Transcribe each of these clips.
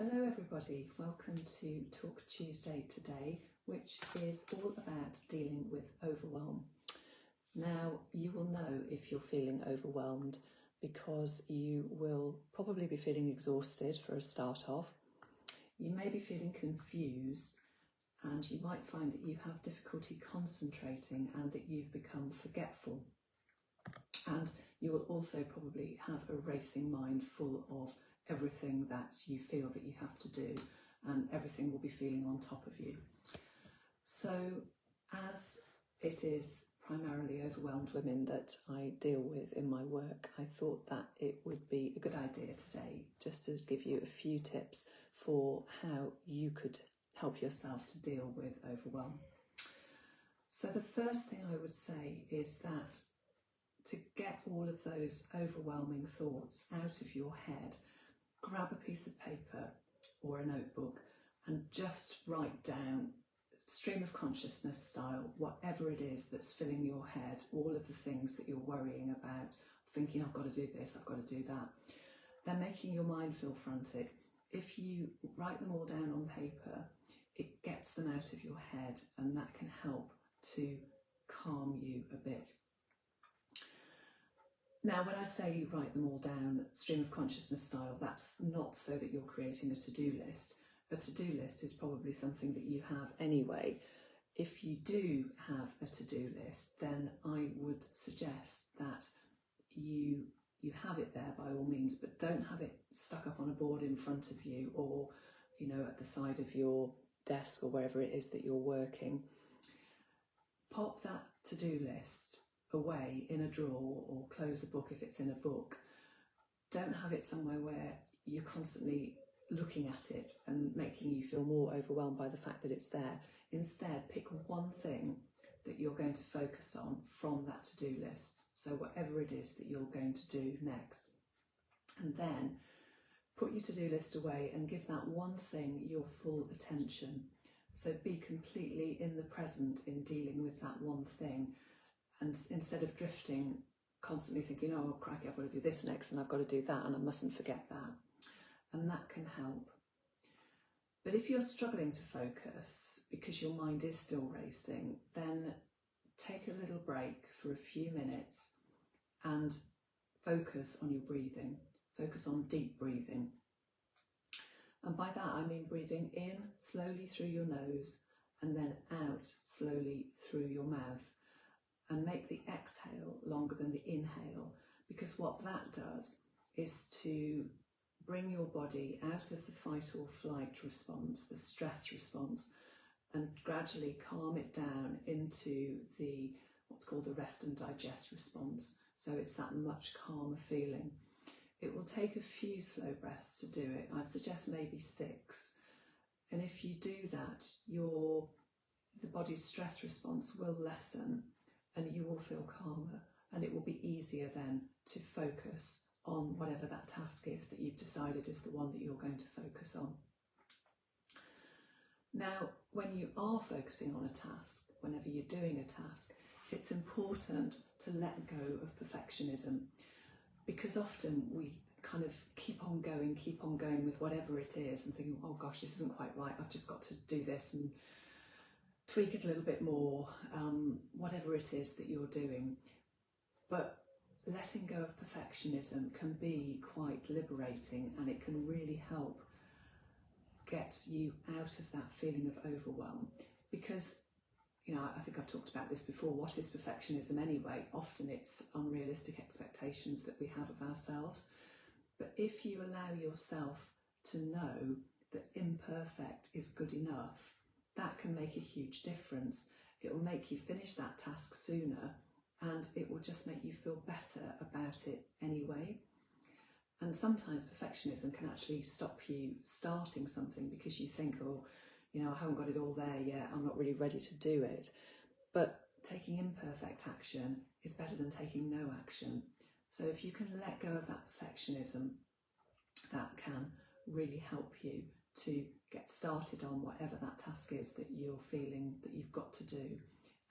Hello everybody, welcome to Talk Tuesday today, which is all about dealing with overwhelm. Now, you will know if you're feeling overwhelmed because you will probably be feeling exhausted for a start off. You may be feeling confused and you might find that you have difficulty concentrating and that you've become forgetful. And you will also probably have a racing mind full of everything that you feel that you have to do, and everything will be feeling on top of you. So as it is primarily overwhelmed women that I deal with in my work, I thought that it would be a good idea today just to give you a few tips for how you could help yourself to deal with overwhelm. So the first thing I would say is that to get all of those overwhelming thoughts out of your head, grab a piece of paper or a notebook and just write down, stream of consciousness style, whatever it is that's filling your head, all of the things that you're worrying about, thinking I've got to do this, I've got to do that. They're making your mind feel frantic. If you write them all down on paper, it gets them out of your head and that can help to calm you a bit. Now, when I say write them all down, stream of consciousness style, that's not so that you're creating a to-do list. A to-do list is probably something that you have anyway. If you do have a to-do list, then I would suggest that you have it there by all means, but don't have it stuck up on a board in front of you or, at the side of your desk or wherever it is that you're working. Pop that to-do list away in a drawer or close a book if it's in a book. Don't have it somewhere where you're constantly looking at it and making you feel more overwhelmed by the fact that it's there. Instead, pick one thing that you're going to focus on from that to-do list. So whatever it is that you're going to do next. And then put your to-do list away and give that one thing your full attention. So be completely in the present in dealing with that one thing. And instead of drifting, constantly thinking, oh, crikey, I've got to do this next and I've got to do that and I mustn't forget that. And that can help. But if you're struggling to focus because your mind is still racing, then take a little break for a few minutes and focus on your breathing. Focus on deep breathing. And by that, I mean breathing in slowly through your nose and then out slowly through your mouth. And make the exhale longer than the inhale, because what that does is to bring your body out of the fight or flight response, the stress response, and gradually calm it down into the what's called the rest and digest response. So it's that much calmer feeling. It will take a few slow breaths to do it. I'd suggest maybe 6. And if you do that, the body's stress response will lessen and you will feel calmer, and it will be easier then to focus on whatever that task is that you've decided is the one that you're going to focus on. Now, when you are focusing on a task, whenever you're doing a task, it's important to let go of perfectionism, because often we kind of keep on going with whatever it is and thinking, oh gosh, this isn't quite right, I've just got to do this and tweak it a little bit more, whatever it is that you're doing. But letting go of perfectionism can be quite liberating, and it can really help get you out of that feeling of overwhelm. Because, I think I've talked about this before, what is perfectionism anyway? Often it's unrealistic expectations that we have of ourselves. But if you allow yourself to know that imperfect is good enough, that can make a huge difference. It will make you finish that task sooner, and it will just make you feel better about it anyway. And sometimes perfectionism can actually stop you starting something because you think, oh, I haven't got it all there yet, I'm not really ready to do it. But taking imperfect action is better than taking no action. So if you can let go of that perfectionism, that can really help you to get started on whatever that task is that you're feeling that you've got to do,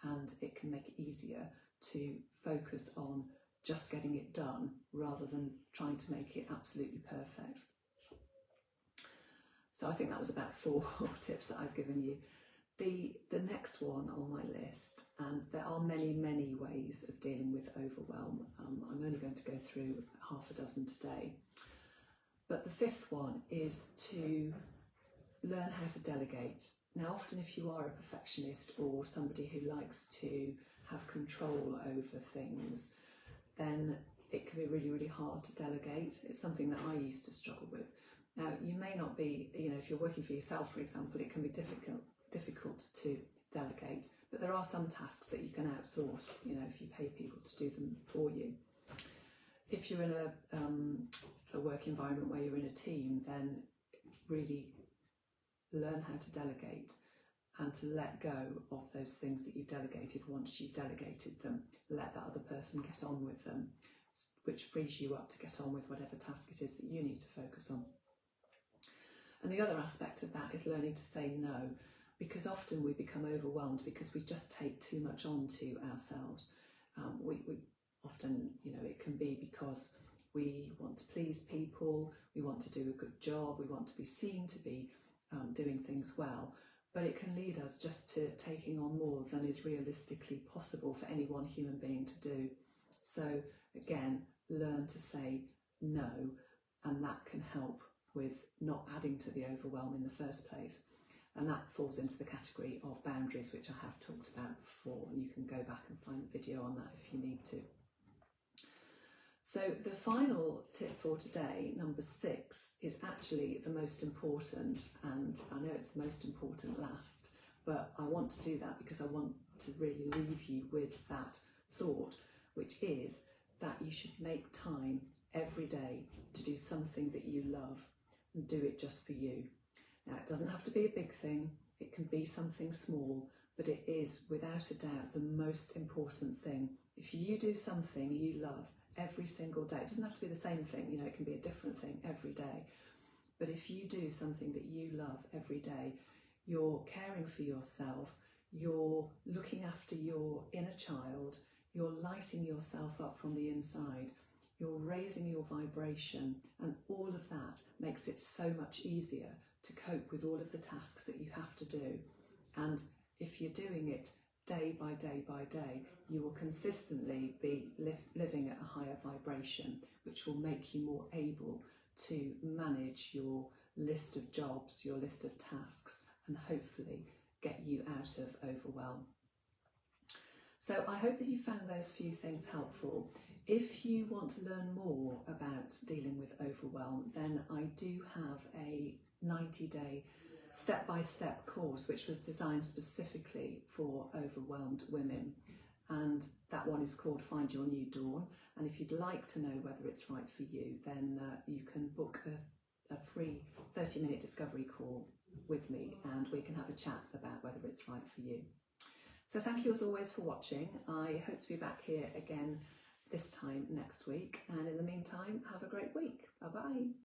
and it can make it easier to focus on just getting it done rather than trying to make it absolutely perfect. So I think that was about 4 tips that I've given you. The next one on my list, and there are many, many ways of dealing with overwhelm. I'm only going to go through half a dozen today. But the 5th one is to learn how to delegate. Now, often if you are a perfectionist or somebody who likes to have control over things, then it can be really, really hard to delegate. It's something that I used to struggle with. Now, you may not be, if you're working for yourself, for example, it can be difficult to delegate, but there are some tasks that you can outsource, if you pay people to do them for you. If you're in a work environment where you're in a team, then really learn how to delegate and to let go of those things that you've delegated. Once you've delegated them, let that other person get on with them, which frees you up to get on with whatever task it is that you need to focus on. And the other aspect of that is learning to say no, because often we become overwhelmed because we just take too much on to ourselves. We often, it can be because we want to please people, we want to do a good job, we want to be seen to be doing things well, but it can lead us just to taking on more than is realistically possible for any one human being to do. So again, learn to say no, and that can help with not adding to the overwhelm in the first place. And that falls into the category of boundaries, which I have talked about before, and you can go back and find the video on that if you need to. So the final tip for today, number 6, is actually the most important, and I know it's the most important last, but I want to do that because I want to really leave you with that thought, which is that you should make time every day to do something that you love and do it just for you. Now, it doesn't have to be a big thing, it can be something small, but it is without a doubt the most important thing. If you do something you love every single day, it doesn't have to be the same thing, it can be a different thing every day, but if you do something that you love every day, you're caring for yourself, you're looking after your inner child, you're lighting yourself up from the inside, you're raising your vibration, and all of that makes it so much easier to cope with all of the tasks that you have to do. And if you're doing it day by day by day, you will consistently be living at a higher vibration, which will make you more able to manage your list of jobs, your list of tasks, and hopefully get you out of overwhelm. So I hope that you found those few things helpful. If you want to learn more about dealing with overwhelm, then I do have a 90-day step-by-step course which was designed specifically for overwhelmed women, and that one is called Find Your New Dawn. And if you'd like to know whether it's right for you, then you can book a free 30-minute discovery call with me and we can have a chat about whether it's right for you. So thank you as always for watching. I hope to be back here again this time next week, and in the meantime, have a great week. Bye bye.